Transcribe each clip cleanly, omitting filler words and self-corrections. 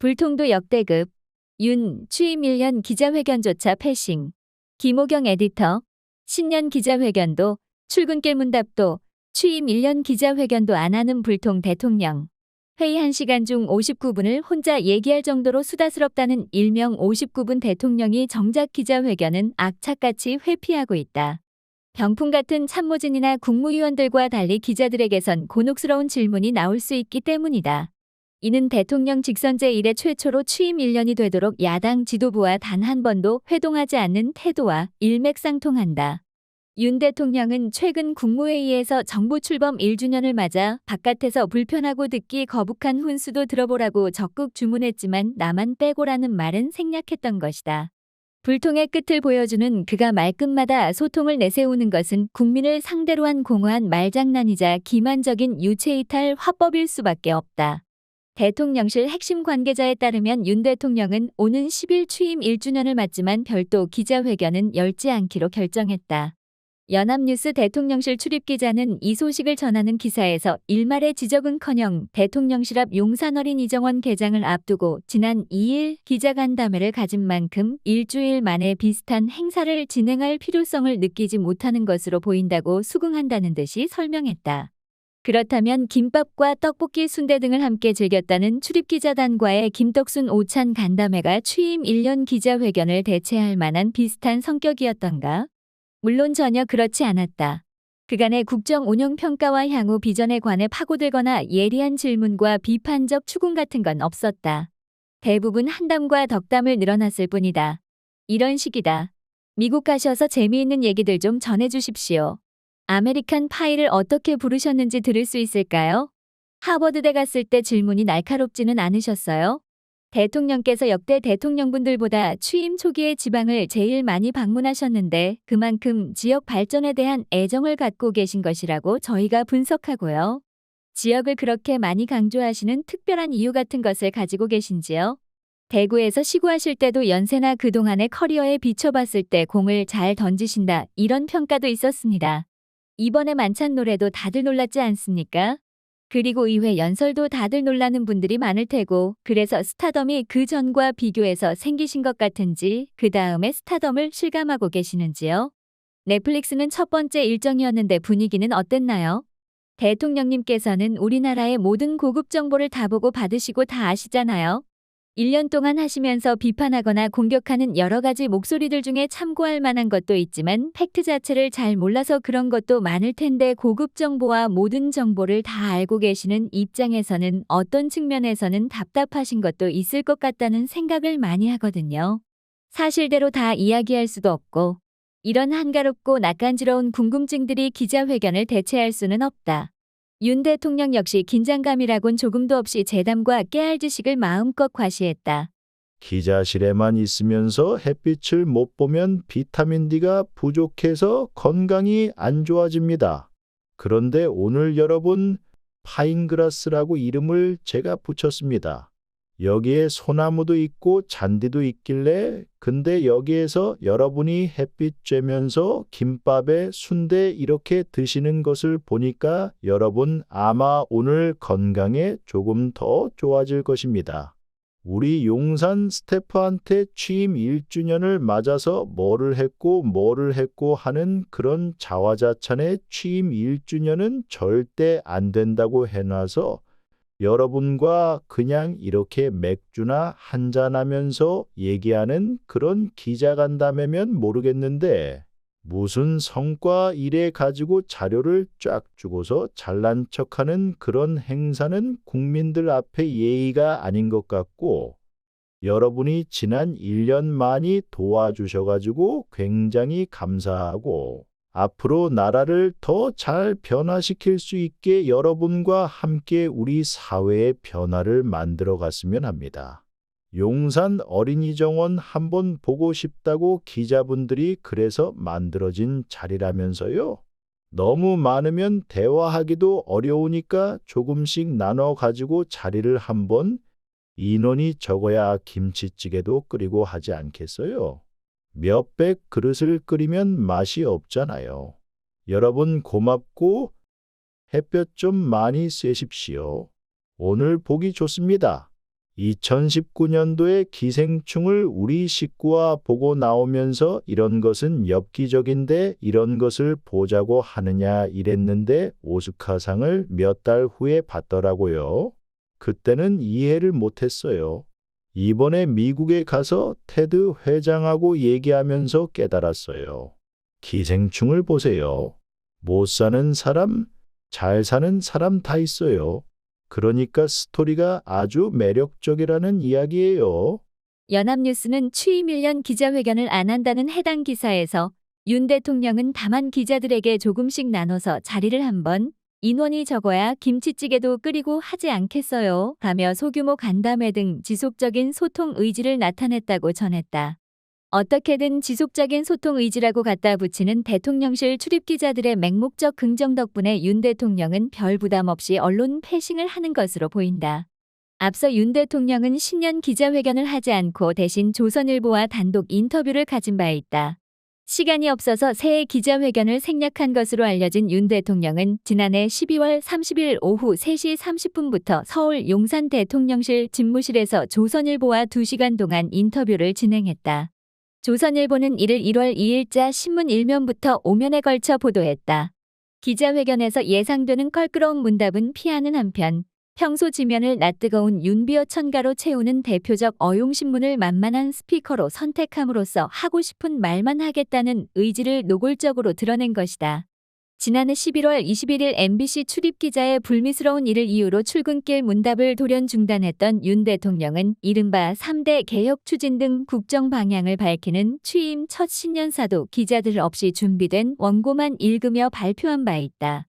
불통도 역대급. 윤 취임 1년 기자회견조차 패싱. 김호경 에디터. 신년 기자회견도 출근길 문답도 취임 1년 기자회견도 안 하는 불통 대통령. 회의 1시간 중 59분을 혼자 얘기할 정도로 수다스럽다는 일명 59분 대통령이 정작 기자회견은 악착같이 회피하고 있다. 병풍 같은 참모진이나 국무위원들과 달리 기자들에게선 곤혹스러운 질문이 나올 수 있기 때문이다. 이는 대통령 직선제 이래 최초로 취임 1년이 되도록 야당 지도부와 단 한 번도 회동하지 않는 태도와 일맥상통한다. 윤 대통령은 최근 국무회의에서 정부 출범 1주년을 맞아 바깥에서 불편하고 듣기 거북한 훈수도 들어보라고 적극 주문했지만 나만 빼고라는 말은 생략했던 것이다. 불통의 끝을 보여주는 그가 말끝마다 소통을 내세우는 것은 국민을 상대로 한 공허한 말장난이자 기만적인 유체이탈 화법일 수밖에 없다. 대통령실 핵심 관계자에 따르면 윤 대통령은 오는 10일 취임 1주년을 맞지만 별도 기자회견은 열지 않기로 결정했다. 연합뉴스 대통령실 출입기자는 이 소식을 전하는 기사에서 일말의 지적은커녕 대통령실 앞 용산어린 이정원 개장을 앞두고 지난 2일 기자간담회를 가진 만큼 일주일 만에 비슷한 행사를 진행할 필요성을 느끼지 못하는 것으로 보인다고 수긍한다는 듯이 설명했다. 그렇다면 김밥과 떡볶이 순대 등을 함께 즐겼다는 출입기자단과의 김떡순 오찬 간담회가 취임 1년 기자회견을 대체할 만한 비슷한 성격이었던가? 물론 전혀 그렇지 않았다. 그간의 국정 운영 평가와 향후 비전에 관해 파고들거나 예리한 질문과 비판적 추궁 같은 건 없었다. 대부분 한담과 덕담을 늘어놨을 뿐이다. 이런 식이다. 미국 가셔서 재미있는 얘기들 좀 전해주십시오. 아메리칸 파이를 어떻게 부르셨는지 들을 수 있을까요? 하버드대 갔을 때 질문이 날카롭지는 않으셨어요? 대통령께서 역대 대통령분들보다 취임 초기에 지방을 제일 많이 방문하셨는데 그만큼 지역 발전에 대한 애정을 갖고 계신 것이라고 저희가 분석하고요. 지역을 그렇게 많이 강조하시는 특별한 이유 같은 것을 가지고 계신지요? 대구에서 시구하실 때도 연세나 그동안의 커리어에 비춰봤을 때 공을 잘 던지신다 이런 평가도 있었습니다. 이번에 만찬 노래도 다들 놀랐지 않습니까? 그리고 의회 연설도 다들 놀라는 분들이 많을 테고 그래서 스타덤이 그 전과 비교해서 생기신 것 같은지 그 다음에 스타덤을 실감하고 계시는지요? 넷플릭스는 첫 번째 일정이었는데 분위기는 어땠나요? 대통령님께서는 우리나라의 모든 고급 정보를 다 보고 받으시고 다 아시잖아요. 1년 동안 하시면서 비판하거나 공격하는 여러 가지 목소리들 중에 참고할 만한 것도 있지만 팩트 자체를 잘 몰라서 그런 것도 많을 텐데 고급 정보와 모든 정보를 다 알고 계시는 입장에서는 어떤 측면에서는 답답하신 것도 있을 것 같다는 생각을 많이 하거든요. 사실대로 다 이야기할 수도 없고 이런 한가롭고 낯간지러운 궁금증들이 기자회견을 대체할 수는 없다. 윤 대통령 역시 긴장감이라곤 조금도 없이 재담과 깨알 지식을 마음껏 과시했다. 기자실에만 있으면서 햇빛을 못 보면 비타민 D가 부족해서 건강이 안 좋아집니다. 그런데 오늘 여러분, 파인그라스라고 이름을 제가 붙였습니다. 여기에 소나무도 있고 잔디도 있길래 근데 여기에서 여러분이 햇빛 쬐면서 김밥에 순대 이렇게 드시는 것을 보니까 여러분 아마 오늘 건강에 조금 더 좋아질 것입니다. 우리 용산 스태프한테 취임 1주년을 맞아서 뭐를 했고 하는 그런 자화자찬의 취임 1주년은 절대 안 된다고 해놔서 여러분과 그냥 이렇게 맥주나 한잔하면서 얘기하는 그런 기자간담회면 모르겠는데 무슨 성과 이래 가지고 자료를 쫙 주고서 잘난 척하는 그런 행사는 국민들 앞에 예의가 아닌 것 같고 여러분이 지난 1년 많이 도와주셔가지고 굉장히 감사하고 앞으로 나라를 더 잘 변화시킬 수 있게 여러분과 함께 우리 사회의 변화를 만들어 갔으면 합니다. 용산 어린이정원 한번 보고 싶다고 기자분들이 그래서 만들어진 자리라면서요. 너무 많으면 대화하기도 어려우니까 조금씩 나눠 가지고 자리를 한번 인원이 적어야 김치찌개도 끓이고 하지 않겠어요? 몇백 그릇을 끓이면 맛이 없잖아요. 여러분 고맙고 햇볕 좀 많이 쐬십시오. 오늘 보기 좋습니다. 2019년도에 기생충을 우리 식구와 보고 나오면서 이런 것은 엽기적인데 이런 것을 보자고 하느냐 이랬는데 오스카상을 몇 달 후에 받더라고요. 그때는 이해를 못했어요. 이번에 미국에 가서 테드 회장하고 얘기하면서 깨달았어요. 기생충을 보세요. 못 사는 사람, 잘 사는 사람 다 있어요. 그러니까 스토리가 아주 매력적이라는 이야기예요. 연합뉴스는 취임 1년 기자회견을 안 한다는 해당 기사에서 윤 대통령은 다만 기자들에게 조금씩 나눠서 자리를 한번 인원이 적어야 김치찌개도 끓이고 하지 않겠어요 라며 소규모 간담회 등 지속적인 소통 의지를 나타냈다고 전했다. 어떻게든 지속적인 소통 의지라고 갖다 붙이는 대통령실 출입기자들의 맹목적 긍정 덕분에 윤 대통령은 별 부담 없이 언론 패싱을 하는 것으로 보인다. 앞서 윤 대통령은 신년 기자회견을 하지 않고 대신 조선일보와 단독 인터뷰를 가진 바 있다. 시간이 없어서 새해 기자회견을 생략한 것으로 알려진 윤 대통령은 지난해 12월 30일 오후 3시 30분부터 서울 용산 대통령실 집무실에서 조선일보와 2시간 동안 인터뷰를 진행했다. 조선일보는 이를 1월 2일자 신문 1면부터 5면에 걸쳐 보도했다. 기자회견에서 예상되는 껄끄러운 문답은 피하는 한편 평소 지면을 낯뜨거운 윤비어 천가로 채우는 대표적 어용신문을 만만한 스피커로 선택함으로써 하고 싶은 말만 하겠다는 의지를 노골적으로 드러낸 것이다. 지난해 11월 21일 MBC 출입기자의 불미스러운 일을 이유로 출근길 문답을 돌연 중단했던 윤 대통령은 이른바 3대 개혁 추진 등 국정 방향을 밝히는 취임 첫 신년사도 기자들 없이 준비된 원고만 읽으며 발표한 바 있다.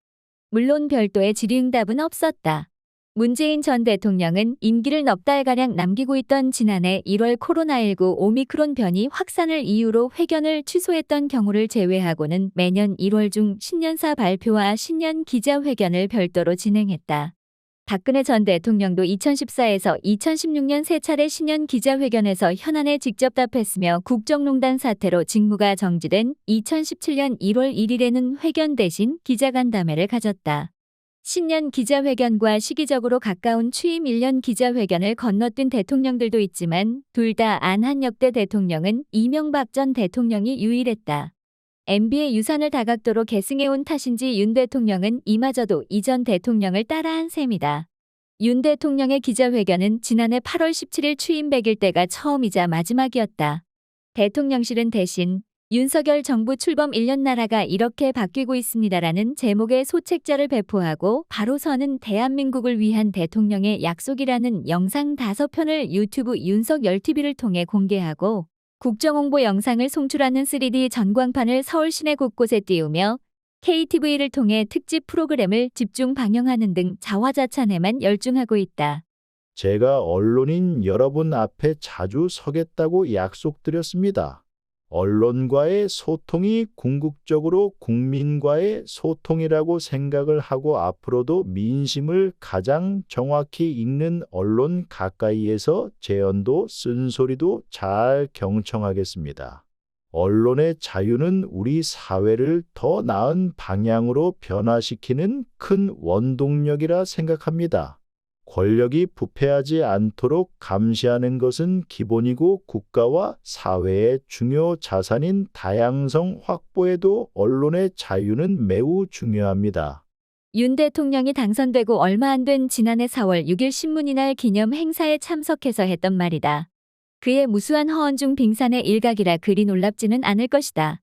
물론 별도의 질의응답은 없었다. 문재인 전 대통령은 임기를 넉 달가량 남기고 있던 지난해 1월 코로나19 오미크론 변이 확산을 이유로 회견을 취소했던 경우를 제외하고는 매년 1월 중 신년사 발표와 신년 기자회견을 별도로 진행했다. 박근혜 전 대통령도 2014에서 2016년 세 차례 신년 기자회견에서 현안에 직접 답했으며 국정농단 사태로 직무가 정지된 2017년 1월 1일에는 회견 대신 기자간담회를 가졌다. 신년 기자회견과 시기적으로 가까운 취임 1년 기자회견을 건너뛴 대통령들도 있지만 둘 다 안한 역대 대통령은 이명박 전 대통령이 유일했다. MB의 유산을 다각도로 계승해온 탓인지 윤 대통령은 이마저도 이전 대통령을 따라한 셈이다. 윤 대통령의 기자회견은 지난해 8월 17일 취임 100일 때가 처음이자 마지막이었다. 대통령실은 대신 윤석열 정부 출범 1년 나라가 이렇게 바뀌고 있습니다라는 제목의 소책자를 배포하고 바로 서는 대한민국을 위한 대통령의 약속이라는 영상 5편을 유튜브 윤석열TV를 통해 공개하고 국정홍보 영상을 송출하는 3D 전광판을 서울 시내 곳곳에 띄우며 KTV를 통해 특집 프로그램을 집중 방영하는 등 자화자찬에만 열중하고 있다. 제가 언론인 여러분 앞에 자주 서겠다고 약속드렸습니다. 언론과의 소통이 궁극적으로 국민과의 소통이라고 생각을 하고 앞으로도 민심을 가장 정확히 읽는 언론 가까이에서 재연도 쓴소리도 잘 경청하겠습니다. 언론의 자유는 우리 사회를 더 나은 방향으로 변화시키는 큰 원동력이라 생각합니다. 권력이 부패하지 않도록 감시하는 것은 기본이고 국가와 사회의 중요 자산인 다양성 확보에도 언론의 자유는 매우 중요합니다. 윤 대통령이 당선되고 얼마 안 된 지난해 4월 6일 신문이날 기념 행사에 참석해서 했던 말이다. 그의 무수한 허언 중 빙산의 일각이라 그리 놀랍지는 않을 것이다.